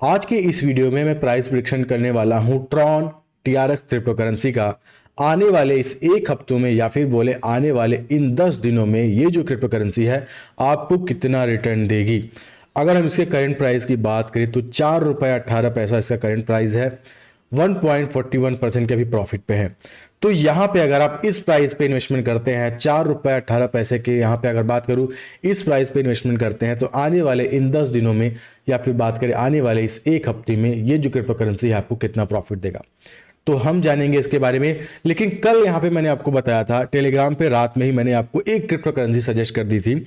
आज के इस वीडियो में मैं प्राइस प्रेडिक्शन करने वाला हूं ट्रॉन टीआरएक्स क्रिप्टो करेंसी का। आने वाले इस एक हफ्तों में या फिर बोले आने वाले इन 10 दिनों में ये जो क्रिप्टो करेंसी है आपको कितना रिटर्न देगी। अगर हम इसके करंट प्राइस की बात करें तो 4 रुपये 18 पैसा इसका करंट प्राइस है। 1.41% के अभी प्रॉफिट पे है। तो यहाँ पे अगर आप इस प्राइस पे इन्वेस्टमेंट करते हैं 4 रुपये 18 पैसे के, यहाँ पे अगर बात करूँ इस प्राइस पे इन्वेस्टमेंट करते हैं तो आने वाले इन 10 दिनों में या फिर बात करें आने वाले इस एक हफ्ते में ये जो क्रिप्टो करेंसी है आपको कितना प्रॉफिट देगा, तो हम जानेंगे इसके बारे में। लेकिन कल यहाँ पे मैंने आपको बताया था, टेलीग्राम पे रात में ही मैंने आपको एक क्रिप्टो करेंसी सजेस्ट कर दी थी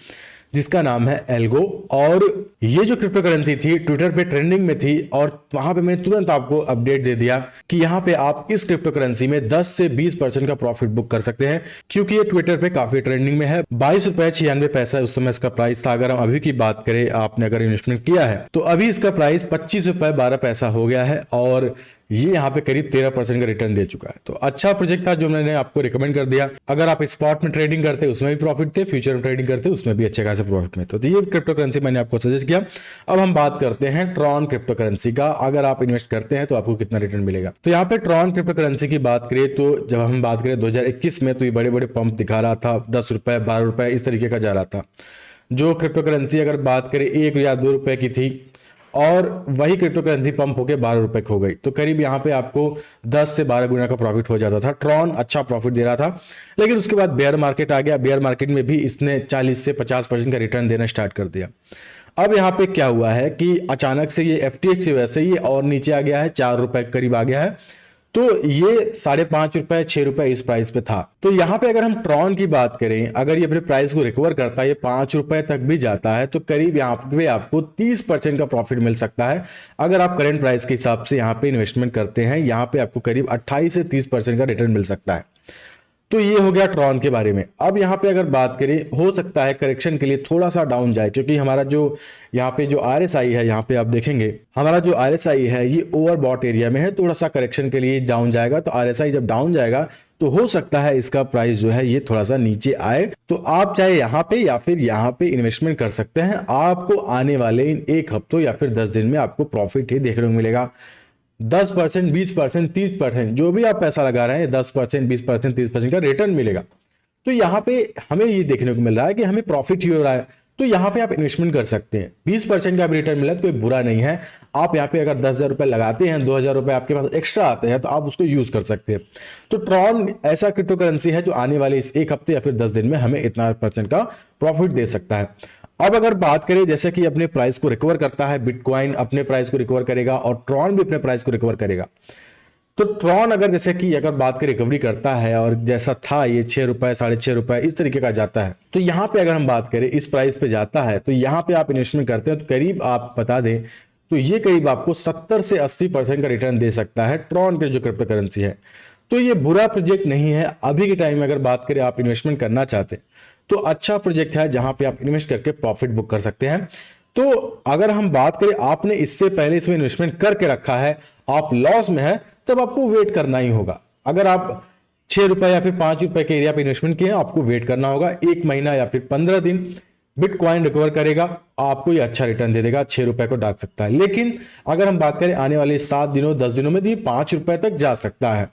जिसका नाम है एल्गो। और ये जो क्रिप्टो करेंसी थी ट्विटर पे ट्रेंडिंग में थी और वहां पे मैंने तुरंत आपको अपडेट दे दिया कि यहाँ पे आप इस क्रिप्टो करेंसी में 10 से 20% का प्रॉफिट बुक कर सकते हैं, क्योंकि ये ट्विटर पे काफी ट्रेंडिंग में है। 22 रुपये 96 पैसा उस समय इसका प्राइस था। अगर हम अभी की बात करें, आपने अगर इन्वेस्टमेंट किया है तो अभी इसका प्राइस 25 रुपये 12 पैसा हो गया है और ये यहाँ पे करीब 13% का रिटर्न दे चुका है। तो अच्छा प्रोजेक्ट था जो मैंने आपको रिकमेंड कर दिया। अगर आप स्पॉट में ट्रेडिंग करते उसमें भी प्रॉफिट थे, फ्यूचर में ट्रेडिंग करते उसमें भी अच्छे खासे प्रॉफिट में। तो ये क्रिप्टो करेंसी मैंने आपको सजेस्ट किया। अब हम बात करते हैं ट्रॉन क्रिप्टो करेंसी का। अगर आप इन्वेस्ट करते हैं तो आपको कितना रिटर्न मिलेगा। तो यहाँ पे ट्रॉन क्रिप्टो करेंसी की बात करें तो जब हम बात करें 2021 में तो ये बड़े बड़े पंप दिखा रहा था, 10 रुपए 12 रुपए इस तरीके का जा रहा था। जो क्रिप्टो करेंसी अगर बात करें 1 या 2 रुपए की थी और वही क्रिप्टो करेंसी पंप होकर 12 रुपए हो गई, तो करीब यहाँ पे आपको 10 से 12 गुना का प्रॉफिट हो जाता था। ट्रॉन अच्छा प्रॉफिट दे रहा था, लेकिन उसके बाद बेयर मार्केट आ गया। बेयर मार्केट में भी इसने 40 से 50% का रिटर्न देना स्टार्ट कर दिया। अब यहाँ पे क्या हुआ है कि अचानक से ये एफटीएक्स की वजह से ये और नीचे आ गया है, 4 रुपए करीब आ गया है। तो ये 5.5 रुपए 6 रुपए इस प्राइस पे था। तो यहाँ पे अगर हम ट्रॉन की बात करें, अगर ये अपने प्राइस को रिकवर करता है, ये 5 रुपए तक भी जाता है, तो करीब यहाँ पे आपको 30% का प्रॉफिट मिल सकता है। अगर आप करंट प्राइस के हिसाब से यहाँ पे इन्वेस्टमेंट करते हैं, यहाँ पे आपको करीब 28 से 30% का रिटर्न मिल सकता है। तो ये हो गया ट्रॉन के बारे में। अब यहाँ पे अगर बात करें, हो सकता है करेक्शन के लिए थोड़ा सा डाउन जाए, क्योंकि हमारा जो यहाँ पे जो आरएसआई है, यहाँ पे आप देखेंगे हमारा जो आरएसआई है ये ओवरबॉट एरिया में है। थोड़ा सा करेक्शन के लिए डाउन जाएगा, तो आरएसआई जब डाउन जाएगा तो हो सकता है इसका प्राइस जो है ये थोड़ा सा नीचे आए। तो आप चाहे यहाँ पे या फिर यहाँ पे इन्वेस्टमेंट कर सकते हैं। आपको आने वाले इन एक हफ्तों या फिर 10 दिन में आपको प्रॉफिट ही देखने को मिलेगा। 10%, 20%, 30%, जो भी आप पैसा लगा रहे हैं 10%, 20%, 30% का रिटर्न मिलेगा। तो यहाँ पे हमें ये देखने को मिल रहा है कि हमें प्रॉफिट ही हो रहा है, तो यहाँ पे आप इन्वेस्टमेंट कर सकते हैं। 20% का भी रिटर्न मिला तो कोई बुरा नहीं है। आप यहाँ पे अगर 10,000 रुपए लगाते हैं, 2,000 रुपए आपके पास एक्स्ट्रा आते हैं, तो आप उसको यूज कर सकते हैं। तो ट्रॉन ऐसा क्रिप्टो करेंसी है जो आने वाले इस एक हफ्ते या फिर 10 दिन में हमें इतना % का प्रॉफिट दे सकता है। अब अगर बात करें जैसे कि अपने प्राइस को रिकवर करता है, बिटकॉइन अपने प्राइस को रिकवर करेगा और ट्रॉन भी अपने प्राइस को रिकवर करेगा। तो ट्रॉन अगर जैसे कि अगर बात करें रिकवरी करता है और जैसा था ये 6 रुपए 6.5 रुपए इस तरीके का जाता है, तो यहाँ पे अगर हम बात करें इस प्राइस पे जाता है, तो यहाँ पे आप इन्वेस्टमेंट करते हैं तो करीब आप बता दें तो ये करीब आपको 70 से 80% का रिटर्न दे सकता है ट्रॉन के जो क्रिप्टो करेंसी है। तो ये बुरा प्रोजेक्ट नहीं है। अभी के टाइम में अगर बात करें आप इन्वेस्टमेंट करना चाहते हैं तो अच्छा प्रोजेक्ट है जहां पे आप इन्वेस्ट करके प्रॉफिट बुक कर सकते हैं। तो अगर हम बात करें आपने इससे पहले इसमें इन्वेस्टमेंट करके रखा है, आप लॉस में है, तब आपको वेट करना ही होगा। अगर आप 6 रुपए या फिर 5 रुपए के एरिया पे इन्वेस्टमेंट किए, आपको वेट करना होगा 1 महीना या फिर 15 दिन। बिटकॉइन रिकवर करेगा, आपको ये अच्छा रिटर्न दे देगा, 6 रुपए को डाल सकता है। लेकिन अगर हम बात करें आने वाले 7 दिनों 10 दिनों में, तो ये 5 रुपए तक जा सकता है।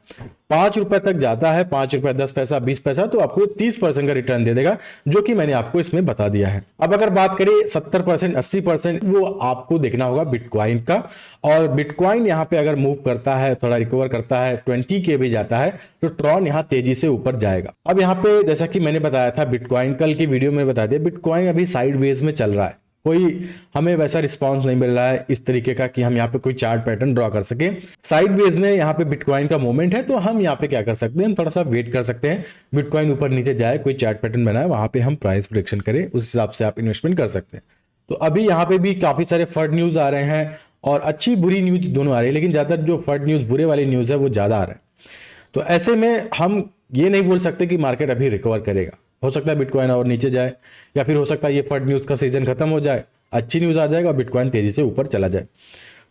5 रुपए तक जाता है, 5 रुपए 10 पैसा 20 पैसा, तो आपको 30% का रिटर्न दे देगा, जो कि मैंने आपको इसमें बता दिया है। अब अगर बात करें 70% 80%, वो आपको देखना होगा बिटकॉइन का। और बिटकॉइन यहाँ पे अगर मूव करता है, थोड़ा रिकवर करता है, 20 के भी जाता है, तो ट्रॉन यहाँ तेजी से ऊपर जाएगा। अब यहाँ पे जैसा कि मैंने बताया था बिटकॉइन, कल की वीडियो में बता दिया, बिटकॉइन अभी साइडवेज में चल रहा है। कोई हमें वैसा रिस्पांस नहीं मिल रहा है इस तरीके का कि हम यहाँ पे कोई चार्ट पैटर्न ड्रॉ कर सके। साइडवेज में यहाँ पे बिटकॉइन का मूवमेंट है, तो हम यहाँ पे क्या कर सकते हैं, हम थोड़ा सा वेट कर सकते हैं। बिटकॉइन ऊपर नीचे जाए, कोई चार्ट पैटर्न बनाए, वहां पे हम प्राइस प्रेडिक्शन करें, उस हिसाब से आप इन्वेस्टमेंट कर सकते हैं। तो अभी यहाँ पे भी काफी सारे फर्ड न्यूज आ रहे हैं और अच्छी बुरी न्यूज दोनों आ रही है, लेकिन ज्यादातर जो फर्ड न्यूज बुरे वाली न्यूज है वो ज्यादा आ रहा है। तो ऐसे में हम ये नहीं बोल सकते कि मार्केट अभी रिकवर करेगा। हो सकता है बिटकॉइन और नीचे जाए, या फिर हो सकता है ये फर्ड न्यूज का सीजन खत्म हो जाए, अच्छी न्यूज आ जाएगा और बिटकॉइन तेजी से ऊपर चला जाए।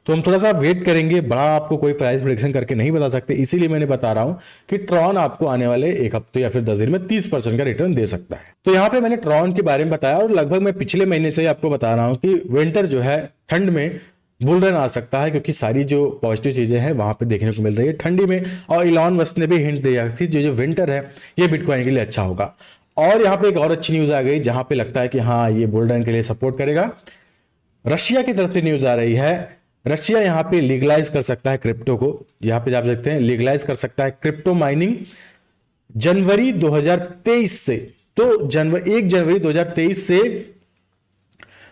तो हम थोड़ा सा वेट करेंगे, बड़ा आपको कोई प्राइस प्रेडिक्शन करके नहीं बता सकते, इसीलिए मैंने बता रहा हूं कि ट्रॉन आपको आने वाले एक हफ्ते या फिर 10 दिन में 30% का रिटर्न दे सकता है। तो यहाँ पे मैंने ट्रॉन के बारे में बताया और लगभग मैं पिछले महीने से ही आपको बता रहा हूं कि विंटर जो है, ठंड में बुल रन आ सकता है, क्योंकि सारी जो पॉजिटिव चीज़ें हैं वहाँ पे देखने को मिल रही है ठंडी में। और इलॉन मस्क ने भी हिंट दिया थी जो विंटर है ये बिटकॉइन के लिए अच्छा होगा। और यहाँ पे एक और अच्छी न्यूज़ आ गई जहाँ पे लगता है कि हाँ ये बुल रन के लिए सपोर्ट करेगा। रशिया की तरफ से न्यूज़ आ रही है, रशिया यहाँ पे लीगलाइज कर सकता है क्रिप्टो को। यहाँ पे आप देखते हैं लीगलाइज कर सकता है क्रिप्टो माइनिंग जनवरी 2023 से। तो 1 जनवरी 2023 से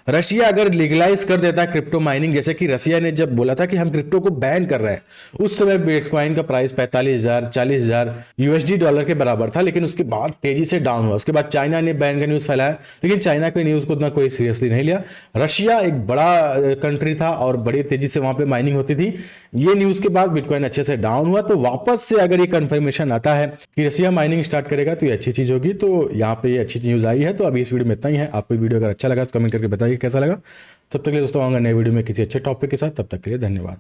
रशिया अगर लीगलाइज कर देता है क्रिप्टो माइनिंग, जैसे कि रशिया ने जब बोला था कि हम क्रिप्टो को बैन कर रहे हैं, उस समय बिटकॉइन का प्राइस 45,000 40,000 यूएसडी डॉलर के बराबर था, लेकिन उसके बाद तेजी से डाउन हुआ। उसके बाद चाइना ने बैन का न्यूज़ फैलाया, लेकिन चाइना के न्यूज़ को उतना कोई सीरियसली नहीं लिया। रशिया एक बड़ा कंट्री था और बड़ी तेजी से वहां पर माइनिंग होती थी। ये न्यूज़ के बाद बिटकॉइन अच्छे से डाउन हुआ। तो वापस से अगर ये कंफर्मेशन आता है कि रशिया माइनिंग स्टार्ट करेगा तो ये अच्छी चीज़ होगी। तो यहाँ पे ये अच्छी न्यूज़ आई है। तो अभी इस वीडियो में इतना ही है। आपको वीडियो अगर अच्छा लगा तो कमेंट करके बताइए कैसा लगा। तब तक के लिए दोस्तों आऊंगा नए वीडियो में किसी अच्छे टॉपिक के साथ। तब तक के लिए धन्यवाद।